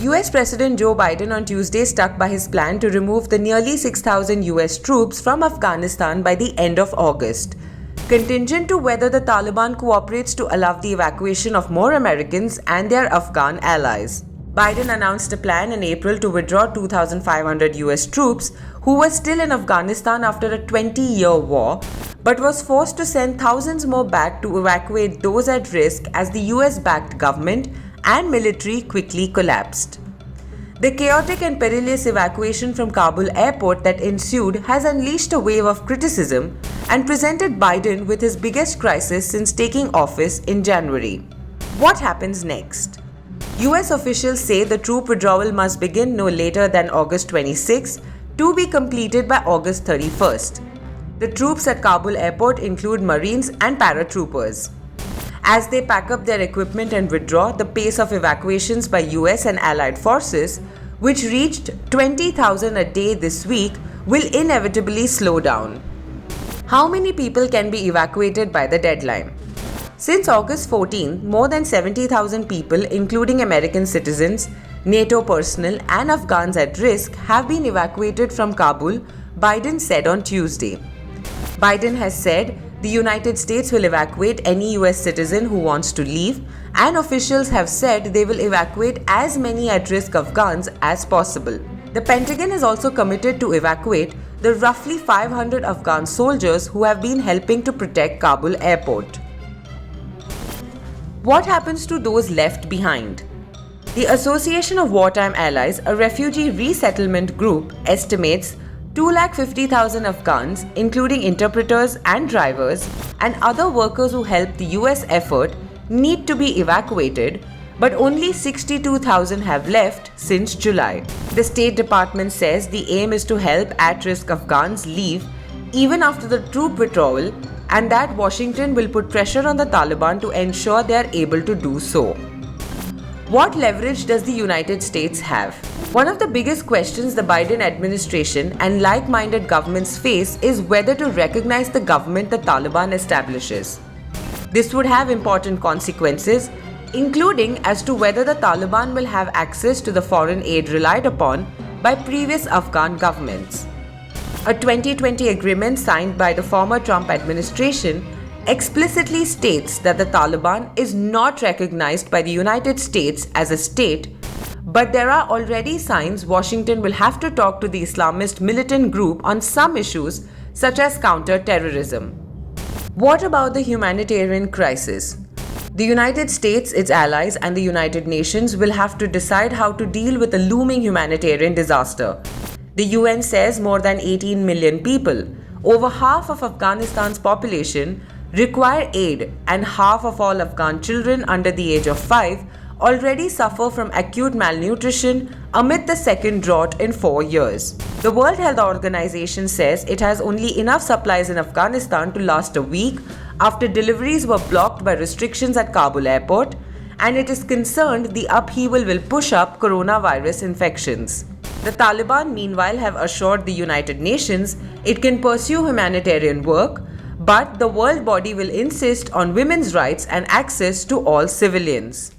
US President Joe Biden on Tuesday stuck by his plan to remove the nearly 6,000 US troops from Afghanistan by the end of August, contingent to whether the Taliban cooperates to allow the evacuation of more Americans and their Afghan allies. Biden announced a plan in April to withdraw 2,500 US troops who were still in Afghanistan after a 20-year war, but was forced to send thousands more back to evacuate those at risk as the US-backed government and military quickly collapsed. The chaotic and perilous evacuation from Kabul airport that ensued has unleashed a wave of criticism and presented Biden with his biggest crisis since taking office in January. What happens next? US officials say the troop withdrawal must begin no later than August 26 to be completed by August 31st. The troops at Kabul airport include Marines and paratroopers. As they pack up their equipment and withdraw, the pace of evacuations by US and allied forces, which reached 20,000 a day this week, will inevitably slow down. How many people can be evacuated by the deadline? Since August 14, more than 70,000 people, including American citizens, NATO personnel, and Afghans at risk, have been evacuated from Kabul, Biden said on Tuesday. Biden has said the United States will evacuate any US citizen who wants to leave, and officials have said they will evacuate as many at-risk Afghans as possible. The Pentagon is also committed to evacuate the roughly 500 Afghan soldiers who have been helping to protect Kabul airport. What happens to those left behind? The Association of Wartime Allies, a refugee resettlement group, estimates 250,000 Afghans, including interpreters and drivers, and other workers who help the US effort, need to be evacuated, but only 62,000 have left since July. The State Department says the aim is to help at-risk Afghans leave even after the troop withdrawal, and that Washington will put pressure on the Taliban to ensure they are able to do so. What leverage does the United States have? One of the biggest questions the Biden administration and like-minded governments face is whether to recognize the government the Taliban establishes. This would have important consequences, including as to whether the Taliban will have access to the foreign aid relied upon by previous Afghan governments. A 2020 agreement signed by the former Trump administration explicitly states that the Taliban is not recognized by the United States as a state, but there are already signs Washington will have to talk to the Islamist militant group on some issues such as counter-terrorism. What about the humanitarian crisis? The United States, its allies, and the United Nations will have to decide how to deal with a looming humanitarian disaster. The UN says more than 18 million people, over half of Afghanistan's population, require aid, and half of all Afghan children under the age of 5 already suffer from acute malnutrition amid the second drought in 4 years. The World Health Organization says it has only enough supplies in Afghanistan to last a week after deliveries were blocked by restrictions at Kabul airport, and it is concerned the upheaval will push up coronavirus infections. The Taliban, meanwhile, have assured the United Nations it can pursue humanitarian work, but the world body will insist on women's rights and access to all civilians.